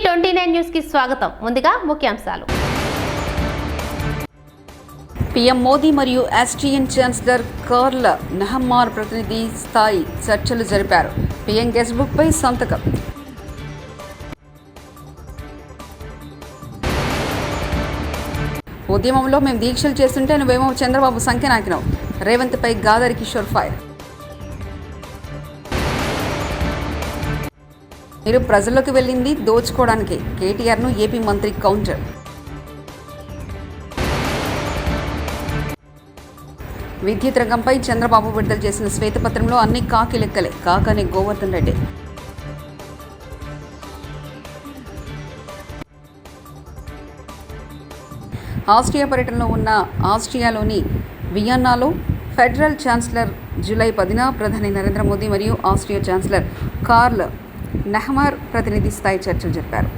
టీవీ29 news కి స్వాగతం. ముందుగా ముఖ్యాంశాలు. పీఎం మోదీ మరియు ఆస్ట్రియన్ ఛాన్సలర్ కార్ల్ నెహమ్మార్ ప్రతినిధి స్థాయి చర్చలు జరిపారు. పీఎం గెస్ట్ బుక్ పై సంతకం. ఉద్యమంలో మేము దీక్షలు చేస్తుంటే నువ్వేమో చంద్రబాబు సంఖ్య నాకినావు. రేవంత్ పై గాదరి కిషోర్ ఫైర్. మీరు ప్రజల్లోకి వెళ్ళింది దోచుకోవడానికి. కేటీఆర్ను ఏపీ మంత్రి కౌంటర్. విద్యుత్ రంగంపై చంద్రబాబు విడుదల చేసిన శ్వేతపత్రంలో అన్ని కాకి లెక్కలే. కాకనే గోవర్ధన్ రెడ్డి. ఆస్ట్రియా పర్యటనలో ఉన్న ఆస్ట్రియాలోని వియన్నాలో ఫెడరల్ ఛాన్సలర్ జూలై 10న ప్రధాని నరేంద్ర మోదీ మరియు ఆస్ట్రియా ఛాన్సలర్ కార్ల్ నెహ్మార్ ప్రతినిధి స్థాయి చర్చలు జరిపారు.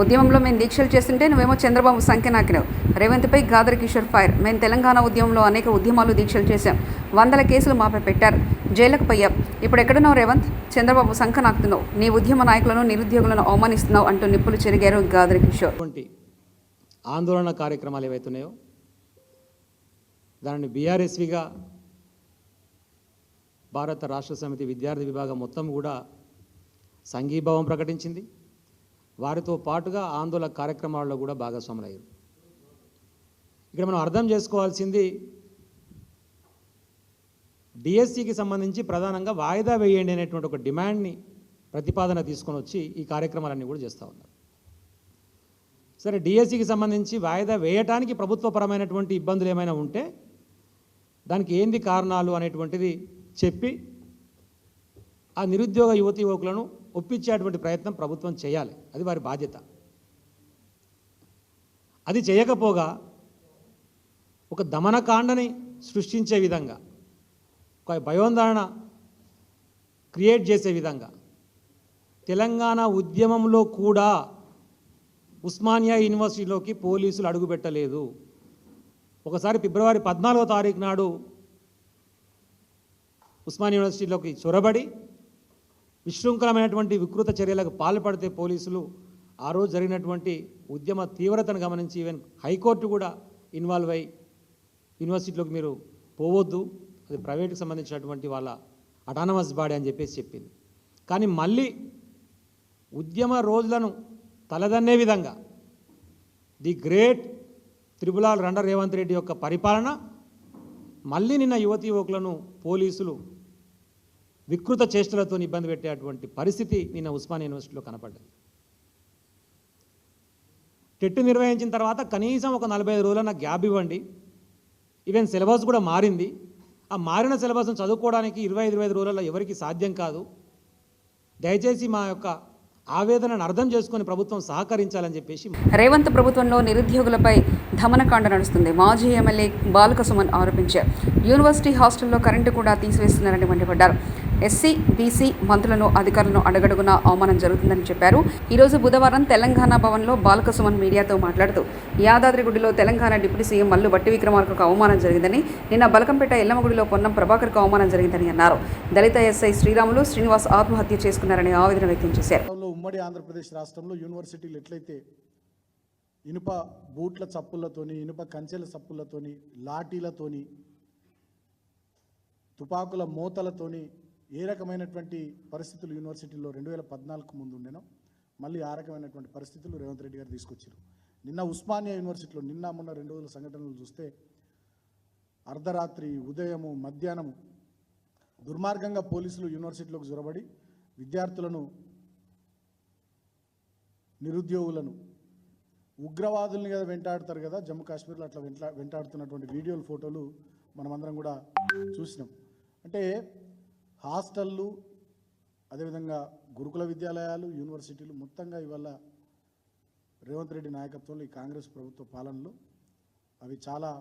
ఉద్యమంలో మేము దీక్షలు చేస్తుంటే నువ్వేమో చంద్రబాబు సంఖ్య నాకినావు. రేవంత్ పై గాదరి కిషోర్ ఫైర్. మేము తెలంగాణ ఉద్యమంలో అనేక ఉద్యమాలు దీక్షలు చేశాం. 100 కేసులు మాపై పెట్టారు. జైలుకు పోయాం. ఇప్పుడు ఎక్కడున్నావు రేవంత్? చంద్రబాబు సంఖ్య నాకుతున్నావు. నీ ఉద్యమ నాయకులను నిరుద్యోగులను అవమానిస్తున్నావు అంటూ నిప్పులు చెరిగారు గాదరి కిషోర్. ఆందోళన కార్యక్రమాలు ఏవైతున్నాయో దానిని బీఆర్ఎస్విగా భారత రాష్ట్ర సమితి విద్యార్థి విభాగం మొత్తం కూడా సంఘీభావం ప్రకటించింది. వారితో పాటుగా ఆందోళన కార్యక్రమాల్లో కూడా భాగస్వాములయ్యారు. ఇక్కడ మనం అర్థం చేసుకోవాల్సింది, డిఎస్సికి సంబంధించి ప్రధానంగా వాయిదా వేయండి అనేటువంటి ఒక డిమాండ్ని ప్రతిపాదన తీసుకొని వచ్చి ఈ కార్యక్రమాలన్నీ కూడా చేస్తూ ఉన్నారు. సరే, డిఎస్సికి సంబంధించి వాయిదా వేయటానికి ప్రభుత్వపరమైనటువంటి ఇబ్బందులు ఏమైనా ఉంటే దానికి ఏంది కారణాలు అనేటువంటిది చెప్పి ఆ నిరుద్యోగ యువతీ యువకులను ఒప్పించేటువంటి ప్రయత్నం ప్రభుత్వం చేయాలి. అది వారి బాధ్యత. అది చేయకపోగా ఒక దమనకాండని సృష్టించే విధంగా, ఒక భయోందరణ క్రియేట్ చేసే విధంగా తెలంగాణ ఉద్యమంలో కూడా ఉస్మానియా యూనివర్సిటీలోకి పోలీసులు అడుగుపెట్టలేదు. ఒకసారి ఫిబ్రవరి 14వ తారీఖు నాడు ఉస్మానియా యూనివర్సిటీలోకి చొరబడి విశృంఖలమైనటువంటి వికృత చర్యలకు పాల్పడితే పోలీసులు ఆ రోజు జరిగినటువంటి ఉద్యమ తీవ్రతను గమనించి ఈవెన్ హైకోర్టు కూడా ఇన్వాల్వ్ అయ్యి యూనివర్సిటీలోకి మీరు పోవద్దు, అది ప్రైవేట్కి సంబంధించినటువంటి వాళ్ళ అటానమస్ బాడీ అని చెప్పేసి చెప్పింది. కానీ మళ్ళీ ఉద్యమ రోజులను తలదన్నే విధంగా ది గ్రేట్ త్రిపులాల్ రండ రేవంత్ రెడ్డి యొక్క పరిపాలన మళ్ళీ నిన్న యువతీ యువకులను పోలీసులు వికృత చేష్టలతో ఇబ్బంది పెట్టేటువంటి పరిస్థితి నిన్న ఉస్మానియా యూనివర్సిటీలో కనపడ్డది. టెట్ నిర్వహించిన తర్వాత కనీసం ఒక 45 రోజుల గ్యాప్ ఇవ్వండి. ఈవెన్ సిలబస్ కూడా మారింది. ఆ మారిన సిలబస్ను చదువుకోవడానికి 25 రోజులలో ఎవరికి సాధ్యం కాదు. దయచేసి మా యొక్క ఆవేదనను అర్థం చేసుకుని ప్రభుత్వం సహకరించాలని చెప్పేసి. రేవంత్ ప్రభుత్వంలో నిరుద్యోగులపై దమనకాండ నడుస్తుంది. మాజీ ఎమ్మెల్యే బాల్క సుమన్ ఆరోపించారు. యూనివర్సిటీ హాస్టల్లో కరెంటు కూడా తీసివేస్తున్నారని మండిపడ్డారు. ఎస్సీ, బీసీ మంత్రులను, అధికారులను అడుగడుగునా అవమానం జరుగుతుందని చెప్పారు. ఈరోజు బుధవారం తెలంగాణ భవన్లో బాల్క సుమన్ మీడియాతో మాట్లాడుతూ యాదాద్రిగుడిలో తెలంగాణ డిప్యూటీ సీఎం మల్లు భట్టి విక్రమార్కకు అవమానం జరిగిందని, నిన్న బలకంపేట ఎల్లమ్మగుడిలో పొన్నం ప్రభాకర్కు అవమానం జరిగిందని అన్నారు. దళిత ఎస్ఐ శ్రీరాములు శ్రీనివాస్ ఆత్మహత్య చేసుకున్నారని ఆవేదన వ్యక్తం చేశారు. ఉమ్మడి ఆంధ్రప్రదేశ్ రాష్ట్రంలో యూనివర్సిటీలు ఎట్లయితే ఇనుప బూట్ల చప్పులతోని, ఇనుప కంచెల చప్పులతోని, లాఠీలతోని, తుపాకుల మోతలతోని ఏ రకమైనటువంటి పరిస్థితులు యూనివర్సిటీలో 2014 ముందు ఉండేనో మళ్ళీ ఆ రకమైనటువంటి పరిస్థితులు రేవంత్ రెడ్డి గారు తీసుకొచ్చారు. నిన్న ఉస్మానియా యూనివర్సిటీలో మొన్న 2 రోజుల సంఘటనలు చూస్తే అర్ధరాత్రి, ఉదయము, మధ్యాహ్నము దుర్మార్గంగా పోలీసులు యూనివర్సిటీలోకి జొరబడి విద్యార్థులను, నిరుద్యోగులను, ఉగ్రవాదుల్ని కదా వెంటాడుతారు కదా జమ్మూ కాశ్మీర్లో, అట్లా వెంటాడుతున్నటువంటి వీడియోలు, ఫోటోలు మనమందరం కూడా చూసినాం. అంటే హాస్టళ్ళు, అదేవిధంగా గురుకుల విద్యాలయాలు, యూనివర్సిటీలు మొత్తంగా ఇవాళ రేవంత్ రెడ్డి నాయకత్వంలో ఈ కాంగ్రెస్ ప్రభుత్వ పాలనలో అవి చాలా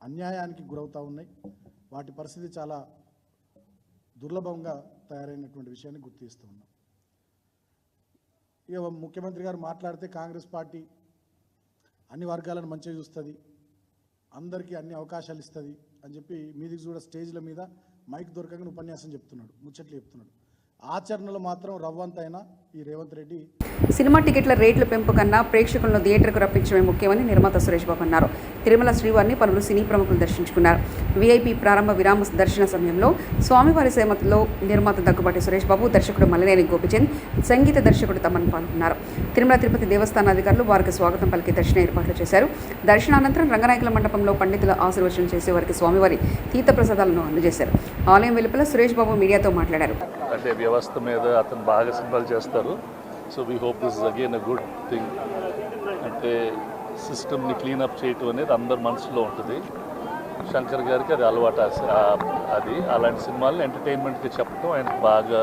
అన్యాయానికి గురవుతూ ఉన్నాయి. వాటి పరిస్థితి చాలా దుర్లభంగా తయారైనటువంటి విషయాన్ని గుర్తిస్తూ ఉన్నాం. ఇక ముఖ్యమంత్రి గారు మాట్లాడితే కాంగ్రెస్ పార్టీ అన్ని వర్గాలను మంచిగా చూస్తుంది, అందరికీ అన్ని అవకాశాలు ఇస్తుంది అని చెప్పి మీదికి కూడా స్టేజ్ల మీద మైక్ దొరకగానే ఉపన్యాసం చెప్తున్నాడు, ముచ్చట్లు చెప్తున్నాడు. ఆచరణలో మాత్రం రవ్వంతైనా ఈ రేవంత్ రెడ్డి. సినిమా టికెట్ల రేట్ల పెంపు కన్నా ప్రేక్షకులను థియేటర్కు రప్పించడమే ముఖ్యమని నిర్మాత సురేష్ బాబు అన్నారు. తిరుమల శ్రీవారిని పలువురు సినీ ప్రముఖులు దర్శించుకున్నారు. వీఐపీ ప్రారంభ విరామ దర్శన సమయంలో స్వామివారి సేవలో నిర్మాత దగ్గుబాటి సురేష్ బాబు, దర్శకుడు మల్లినేని గోపిచంద్, సంగీత దర్శకుడు తమన్ పాల్గొన్నారు. తిరుమల తిరుపతి దేవస్థాన అధికారులు వారికి స్వాగతం పలికి దర్శన ఏర్పాట్లు చేశారు. దర్శనానంతరం రంగనాయకుల మండపంలో పండితుల ఆశీర్వచనం చేసే వారికి స్వామివారి తీర్థప్రసాదాలను అందజేశారు. ఆలయం వెలుపల సురేష్ బాబు మీడియాతో మాట్లాడారు. అంటే వ్యవస్థ మీద అతను బాగా సింబల్ చేస్తారు. So we hope this is again a good thing. అంటే సిస్టమ్ని క్లీనప్ చేయటం అనేది అందరి మనసులో ఉంటుంది. శంకర్ గారికి అది అలవాటు. అది అలాంటి సినిమాలను ఎంటర్టైన్మెంట్కి చెప్పడం ఆయనకు బాగా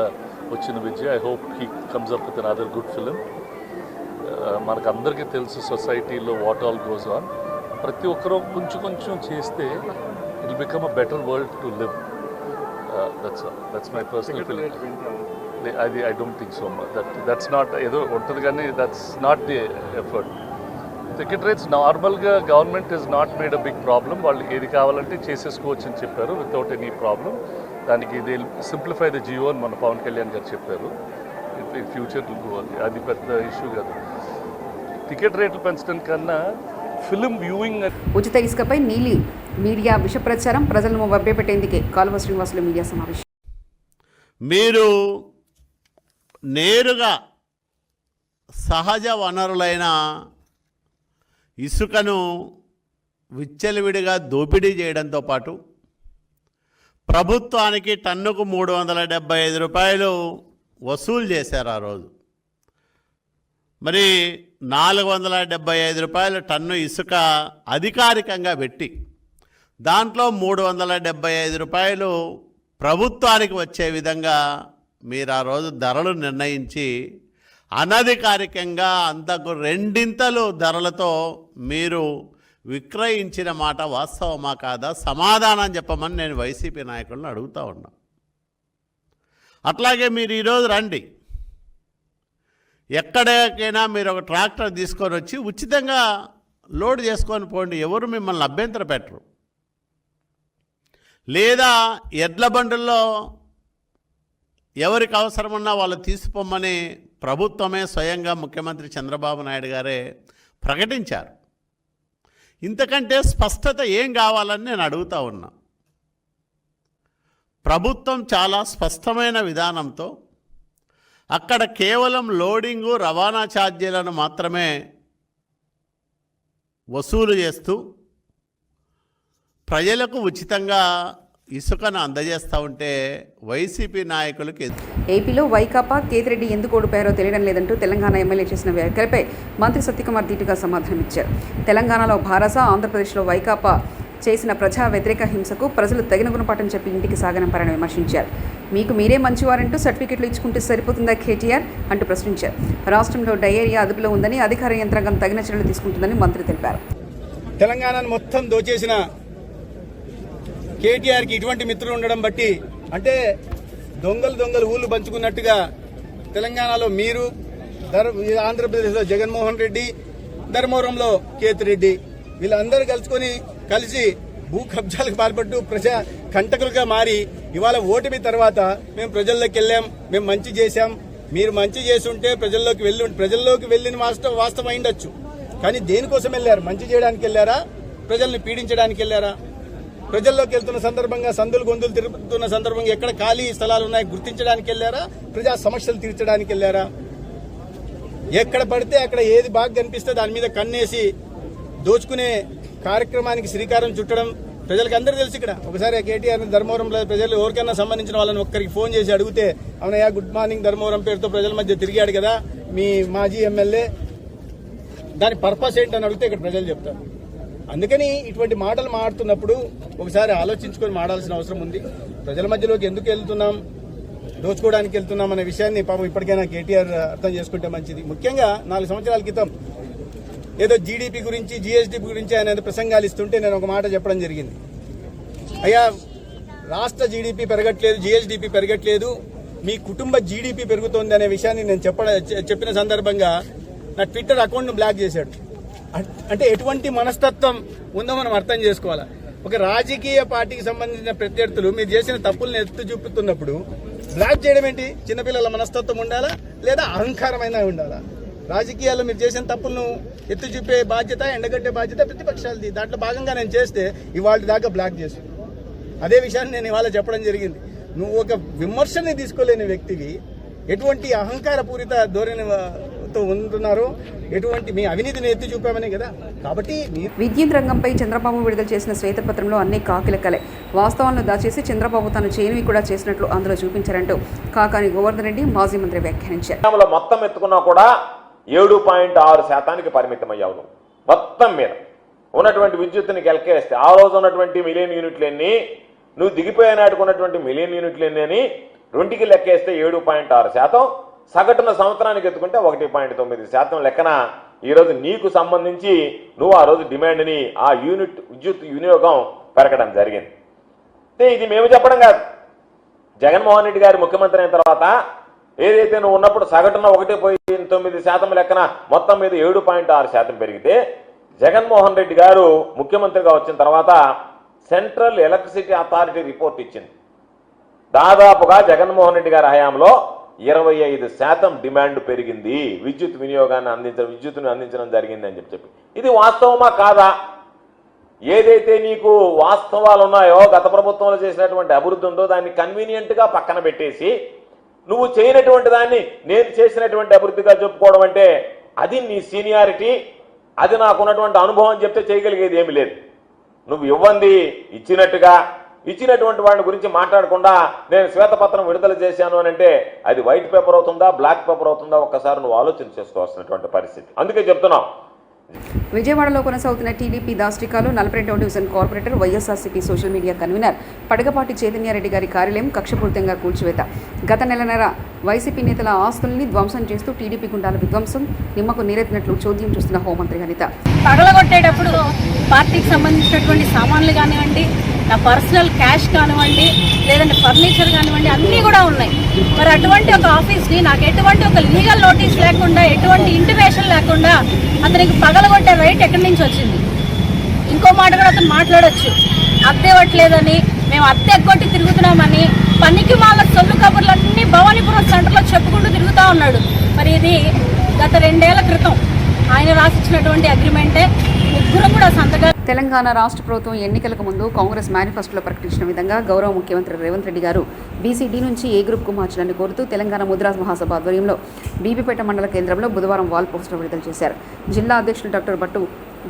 వచ్చిన విద్య. I hope he comes up with another good film. మనకు అందరికీ తెలుసు సొసైటీలో వాట్ ఆల్ గోస్ ఆన్. ప్రతి ఒక్కరూ కొంచెం కొంచెం చేస్తే it will become a better world to live. That's my personal feeling. I don't think so much. That's not ఏదో ఉంటుంది కానీ that's not the effort. Ticket rates నార్మల్గా government is not made a big problem. వాళ్ళు ఏది కావాలంటే చేసేసుకోవచ్చు అని చెప్పారు వితౌట్ ఎనీ ప్రాబ్లం. దానికి ఇది సింప్లిఫై ద జియో అని మన పవన్ కళ్యాణ్ గారు చెప్పారు. ఫ్యూచర్ అది పెద్ద ఇష్యూ కాదు. టికెట్ రేట్లు పెంచడం కన్నా ఫిలిం వ్యూయింగ్. ఉచిత ఇసుకపై నీలి మీడియా విష ప్రచారం, ప్రజలను మభ్యపెట్టేందుకే కాలువ శ్రీనివాసులు మీడియా సమావేశం. మీరు నేరుగా సహజ వనరులైన ఇసుకను విచ్చలవిడిగా దోపిడీ చేయడంతో పాటు ప్రభుత్వానికి టన్నుకు 375 రూపాయలు వసూలు చేశారు ఆ రోజు. మరి 475 రూపాయల టన్ను ఇసుక అధికారికంగా పెట్టి దాంట్లో 375 రూపాయలు ప్రభుత్వానికి వచ్చే విధంగా మీరు ఆ రోజు ధరలు నిర్ణయించి అనధికారికంగా అంతకు 2 ధరలతో మీరు విక్రయించిన మాట వాస్తవమా కాదా సమాధానం చెప్పమని నేను వైసీపీ నాయకులను అడుగుతూ ఉన్నా. అట్లాగే మీరు ఈరోజు రండి, ఎక్కడికైనా మీరు ఒక ట్రాక్టర్ తీసుకొని వచ్చి ఉచితంగా లోడ్ చేసుకొని పోండి, ఎవరు మిమ్మల్ని అభ్యంతర పెట్టరు. లేదా ఎడ్ల బండుల్లో ఎవరికి అవసరమున్నా వాళ్ళు తీసిపోమని ప్రభుత్వమే స్వయంగా ముఖ్యమంత్రి చంద్రబాబు నాయుడు గారే ప్రకటించారు. ఇంతకంటే స్పష్టత ఏం కావాలని నేను అడుగుతూ ఉన్నా. ప్రభుత్వం చాలా స్పష్టమైన విధానంతో అక్కడ కేవలం లోడింగు రవాణా ఛార్జీలను మాత్రమే వసూలు చేస్తూ ప్రజలకు ఉచితంగా ఇసుకను అందజేస్తూ ఉంటే వైసీపీ నాయకులకి. ఏపీలో వైకాపా కేతిరెడ్డి ఎందుకు ఓడిపోయారో తెలియడం లేదంటూ తెలంగాణ ఎమ్మెల్యే చేసిన వ్యాఖ్యలపై మంత్రి సత్యకుమార్ ధీటుగా సమాధానమిచ్చారు. తెలంగాణలో భారస, ఆంధ్రప్రదేశ్లో వైకాపా చేసిన ప్రజా వ్యతిరేక హింసకు ప్రజలు తగిన గుణపాఠం చెప్పి ఇంటికి సాగనంపారని విమర్శించారు. మీకు మీరే మంచివారంటూ సర్టిఫికెట్లు ఇచ్చుకుంటే సరిపోతుందా కేటీఆర్ అంటూ ప్రశ్నించారు. రాష్ట్రంలో డయేరియా అదుపులో ఉందని, అధికార యంత్రాంగం తగిన చర్యలు తీసుకుంటుందని మంత్రి తెలిపారు. తెలంగాణను మొత్తం దోచేసిన కేటీఆర్కి ఇటువంటి మిత్రులు ఉండడం బట్టి, అంటే దొంగలు ఊళ్ళు పంచుకున్నట్టుగా తెలంగాణలో మీరు, ఆంధ్రప్రదేశ్లో జగన్మోహన్ రెడ్డి, ధర్మవరంలో కేతిరెడ్డి వీళ్ళందరూ కలిసి భూ కబ్జాలకు పాల్పడుతూ ప్రజా కంటకులుగా మారి ఇవాళ ఓటమి తర్వాత మేము ప్రజల్లోకి వెళ్ళాం, మేము మంచి చేశాం, మీరు మంచి చేస్తుంటే ప్రజల్లోకి వెళ్ళిన వాస్తవం అయిండొచ్చు. కానీ దేనికోసం వెళ్ళారు? మంచి చేయడానికి వెళ్ళారా? ప్రజల్ని పీడించడానికి వెళ్ళారా? ప్రజల్లోకి వెళ్తున్న సందర్భంగా సందులు గొంతులు తిరుగుతున్న సందర్భంగా ఎక్కడ ఖాళీ స్థలాలు ఉన్నాయి గుర్తించడానికి వెళ్ళారా? ప్రజా సమస్యలు తీర్చడానికి వెళ్ళారా? ఎక్కడ పడితే అక్కడ ఏది బాగా కనిపిస్తే దాని మీద కన్నేసి దోచుకునే కార్యక్రమానికి శ్రీకారం చుట్టడం ప్రజలకు అందరూ తెలుసు. ఇక్కడ ఒకసారి కేటీఆర్ ధర్మవరంలో ప్రజలు ఎవరికైనా సంబంధించిన వాళ్ళని ఒక్కరికి ఫోన్ చేసి అడిగితే, అవునయ్యా గుడ్ మార్నింగ్ ధర్మవరం పేరుతో ప్రజల మధ్య తిరిగాడు కదా మీ మాజీ ఎమ్మెల్యే, దాని పర్పస్ ఏంటని అడిగితే ఇక్కడ ప్రజలు చెప్తారు. అందుకని ఇటువంటి మాటలు మాడుతున్నప్పుడు ఒకసారి ఆలోచించుకొని మాడాల్సిన అవసరం ఉంది. ప్రజల మధ్యలోకి ఎందుకు వెళ్తున్నాం, దోచుకోవడానికి వెళ్తున్నాం అనే విషయాన్ని పాపం ఇప్పటికైనా కేటీఆర్ అర్థం చేసుకుంటే మంచిది. ముఖ్యంగా 4 సంవత్సరాల క్రితం ఏదో జీడీపీ గురించి, జీఎస్డీ గురించి ఆయన ప్రసంగాలు ఇస్తుంటే నేను ఒక మాట చెప్పడం జరిగింది. అయ్యా రాష్ట్ర జీడీపీ పెరగట్లేదు, జీఎస్డీపీ పెరగట్లేదు, మీ కుటుంబ జీడిపి పెరుగుతోంది అనే విషయాన్ని నేను చెప్పిన సందర్భంగా నా ట్విట్టర్ అకౌంట్ను బ్లాక్ చేశాడు. అంటే ఎటువంటి మనస్తత్వం ఉందో మనం అర్థం చేసుకోవాలి. ఒక రాజకీయ పార్టీకి సంబంధించిన ప్రత్యర్థులు మీరు చేసిన తప్పులను ఎత్తు చూపుతున్నప్పుడు బ్లాక్ చేయడం ఏంటి? చిన్నపిల్లల మనస్తత్వం ఉండాలా లేదా అహంకారమైనా ఉండాలా? రాజకీయాల్లో మీరు చేసిన తప్పులను ఎత్తు చూపే బాధ్యత, ఎండగట్టే బాధ్యత ప్రతిపక్షాలది. దాంట్లో భాగంగా నేను చేస్తే ఇవాళ దాకా బ్లాక్ చేసి అదే విషయాన్ని నేను ఇవాళ చెప్పడం జరిగింది. నువ్వు ఒక విమర్శని తీసుకోలేని వ్యక్తివి ఎటువంటి అహంకారపూరిత ధోరణితో ఉంటున్నారో, ఎటువంటి మీ అవినీతిని ఎత్తి చూపామనే కదా. కాబట్టి విద్యుత్ రంగంపై చంద్రబాబు విడుదల చేసిన శ్వేతపత్రంలో అన్ని కాకిలెక్కలే, వాస్తవాలను దాచేసి చంద్రబాబు తాను చేయనివి కూడా చేసినట్లు అందులో చూపించారంటూ కాకాని గోవర్ధన్ రెడ్డి మాజీ మంత్రి వ్యాఖ్యానించారు. మొత్తం ఎత్తుకున్నా కూడా 7.6% పరిమితమయ్యావు. మొత్తం మీద ఉన్నటువంటి విద్యుత్తుని కెలకేస్తే ఆ రోజు ఉన్నటువంటి మిలియన్ యూనిట్లు ఎన్ని, నువ్వు దిగిపోయినాటికి ఉన్నటువంటి మిలియన్ యూనిట్లు ఎన్ని అని రెండుకి లెక్కేస్తే 7.6%, సగటున సంవత్సరానికి ఎత్తుకుంటే 1.9% లెక్కన ఈరోజు నీకు సంబంధించి నువ్వు ఆ రోజు డిమాండ్ని ఆ యూనిట్ విద్యుత్ వినియోగం పెరగడం జరిగింది. ఇది మేము చెప్పడం కాదు. జగన్మోహన్ రెడ్డి గారు ముఖ్యమంత్రి అయిన తర్వాత ఏదైతే నువ్వు ఉన్నప్పుడు సగటున 1.9% లెక్కన మొత్తం మీద 7.6% పెరిగితే జగన్మోహన్ రెడ్డి గారు ముఖ్యమంత్రిగా వచ్చిన తర్వాత సెంట్రల్ ఎలక్ట్రిసిటీ అథారిటీ రిపోర్ట్ ఇచ్చింది. దాదాపుగా జగన్మోహన్ రెడ్డి గారి హయాంలో 25% డిమాండ్ పెరిగింది, విద్యుత్ వినియోగాన్ని విద్యుత్తుని అందించడం జరిగింది అని చెప్పి. ఇది వాస్తవమా కాదా? ఏదైతే నీకు వాస్తవాలు ఉన్నాయో, గత ప్రభుత్వంలో చేసినటువంటి అభివృద్ధి ఉందో దాన్ని కన్వీనియంట్గా పక్కన పెట్టేసి నువ్వు చేయనటువంటి దాన్ని నేను చేసినటువంటి అభివృద్ధిగా చెప్పుకోవడం అంటే అది నీ సీనియారిటీ, అది నాకున్నటువంటి అనుభవం చెప్తే చేయగలిగేది ఏమి లేదు. నువ్వు ఇవ్వండి ఇచ్చినటువంటి వాడి గురించి మాట్లాడకుండా నేను శ్వేతపత్రం విడుదల చేశాను అని అంటే అది వైట్ పేపర్ అవుతుందా, బ్లాక్ పేపర్ అవుతుందా, ఒక్కసారి నువ్వు ఆలోచన చేసుకోవాల్సినటువంటి పరిస్థితి. అందుకే చెప్తున్నాం. విజయవాడలో కొనసాగుతున్న టీడీపీ దాష్టికాలు 42వ division corporator YSRCP social media convener Padagapati Chaitanya Reddy గారి కార్యాలయం కక్షపూరితంగా కూల్చివేత. గత నెలన్నర వైసీపీ నేతల ఆస్తుల్ని ధ్వంసం చేస్తూ టీడీపీ గుండాల విధ్వంసం నిమ్మకు నీరెత్తినట్లు చోద్యం చూస్తున్న హోంమంత్రి అనిత. పగలగొట్టేటప్పుడు పార్టీకి సంబంధించినటువంటి సామాన్లు కానివ్వండి, నా పర్సనల్ క్యాష్ కానివ్వండి, లేదంటే ఫర్నిచర్ కానివ్వండి, అన్నీ కూడా ఉన్నాయి. మరి అటువంటి ఒక ఆఫీస్ని నాకు ఎటువంటి ఒక లీగల్ నోటీస్ లేకుండా, ఎటువంటి ఇంటిమేషన్ లేకుండా అతనికి పగలగొట్టే రైట్ ఎక్కడి నుంచి వచ్చింది? ఇంకో మాట కూడా అతను మాట్లాడొచ్చు, అద్దె ఇవ్వట్లేదని, మేము అద్దె ఎగ్గొట్టి తిరుగుతున్నామని, పనికి వాళ్ళ సొల్లు కబుర్లన్నీ భవానీపురం సెంటర్లో చెప్పుకుంటూ తిరుగుతూ ఉన్నాడు. మరి ఇది గత 2 ఏళ్ల క్రితం ఆయన రాసిచ్చినటువంటి అగ్రిమెంటే. ముగ్గురం కూడా సంతకాలు. తెలంగాణ రాష్ట్ర ప్రభుత్వం ఎన్నికలకు ముందు కాంగ్రెస్ మేనిఫెస్టోలో ప్రకటించిన విధంగా గౌరవ ముఖ్యమంత్రి రేవంత్ రెడ్డి గారు బీసీడీ నుంచి ఏ గ్రూప్కు మార్చాలని కోరుతూ తెలంగాణ ముద్రాజ్ మహాసభ ఆధ్వర్యంలో బీబీపేట మండల కేంద్రంలో బుధవారం వాల్ పోస్టులు విడుదల చేశారు. జిల్లా అధ్యక్షులు డాక్టర్ భట్టు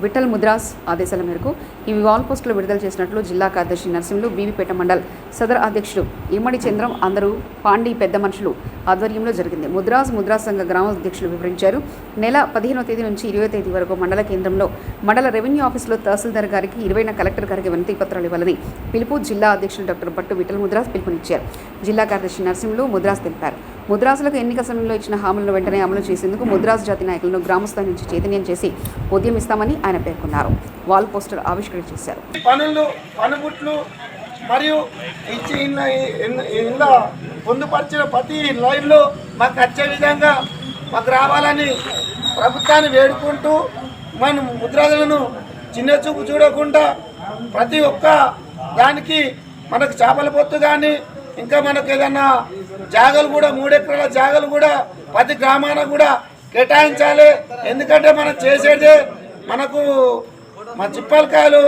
విఠల్ ముద్రాస్ ఆదేశాల మేరకు ఈ వాల్ పోస్టులు విడుదల చేసినట్లు జిల్లా కార్యదర్శి నర్సింహులు, బీబీపేట మండల్ సదర్ అధ్యక్షులు ఇమ్మడి చంద్రం, అందరూ పాండి పెద్ద మనుషులు ఆధ్వర్యంలో జరిగింది. ముద్రాస్ సంఘ గ్రామ అధ్యక్షులు వివరించారు. నెల 15వ తేదీ నుంచి 20వ తేదీ వరకు మండల కేంద్రంలో మండల రెవెన్యూ ఆఫీసులో తహసీల్దార్ గారికి 20న కలెక్టర్ గారికి వినతి పత్రాలు ఇవ్వాలని పిలుపు జిల్లా అధ్యక్షులు డాక్టర్ భట్టు విఠల్ ముద్రాస్ పిలుపునిచ్చారు. జిల్లా కార్యదర్శి నర్సింహులు ముద్రాస్ తెలిపారు. ముద్రాసులకు ఎన్నికల సమయంలో ఇచ్చిన హామీలను వెంటనే అమలు చేసేందుకు ముద్రాస్ జాతి నాయకులను గ్రామస్థాయి నుంచి చైతన్యం చేసి ఉద్యమిస్తామని ఆయన పేర్కొన్నారు. వాల్ పోస్టర్ ఆవిష్కరణ చేశారు. పనుబుట్లు మరియు ఇచ్చి ఇంట్లో పొందుపరిచిన ప్రతి లైన్లో మాకు వచ్చే విధంగా మాకు రావాలని ప్రభుత్వాన్ని వేడుకుంటూ మన ముద్రాలను చిన్న చూపు చూడకుండా ప్రతి ఒక్క దానికి మనకు చేపల పొత్తు కానీ ఇంకా మనకు ఏదన్నా జాగలు కూడా 3 ఎకరాల జాగలు కూడా ప్రతి గ్రామాన కూడా కేటాయించాలి. ఎందుకంటే మనం చేసేదే మనకు మా చిప్పలకాయలు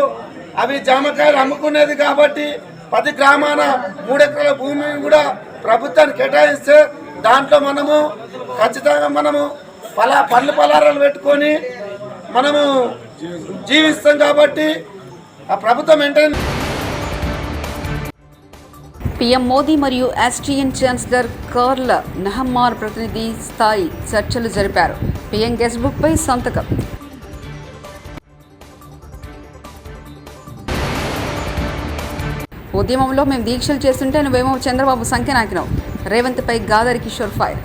అవి జామకాయలు అమ్ముకునేది కాబట్టి ప్రతి గ్రామాన 3 ఎకరాల భూమిని కూడా ప్రభుత్వాన్ని కేటాయిస్తే దాంట్లో మనము ఖచ్చితంగా మనము పండ్లు పలారాలు పెట్టుకొని మనము జీవిస్తాం కాబట్టి ఆ ప్రభుత్వం వెంటనే. పీఎం మోదీ మరియు ఆస్ట్రియన్ ఛాన్సలర్ కార్ల్ నెహమ్మార్ ప్రతినిధి స్థాయి చర్చలు జరిపారు. పీఎం గెస్ట్ బుక్పై సంతకం. ఉద్యమంలో మేము దీక్షలు చేస్తుంటే నువ్వేమో చంద్రబాబు సంఖ్య నాకినావు. రేవంత్పై గాదరి కిషోర్ ఫైర్.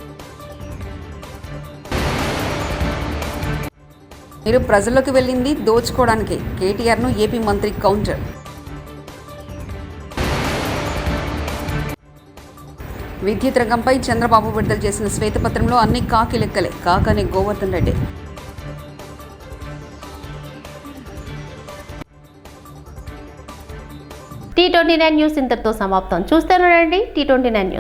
మీరు ప్రజల్లోకి వెళ్ళింది దోచుకోవడానికి, కేటీఆర్ను ఏపీ మంత్రి కౌంటర్. విద్యుత్ రంగంపై చంద్రబాబు విడుదల చేసిన శ్వేతపత్రంలో అన్ని కాకి లెక్కలే, కాకని గోవర్ధన్ రెడ్డి. T29 న్యూస్ ఇంతటితో సమాప్తం. చూస్తూనే ఉండండి T29 న్యూస్.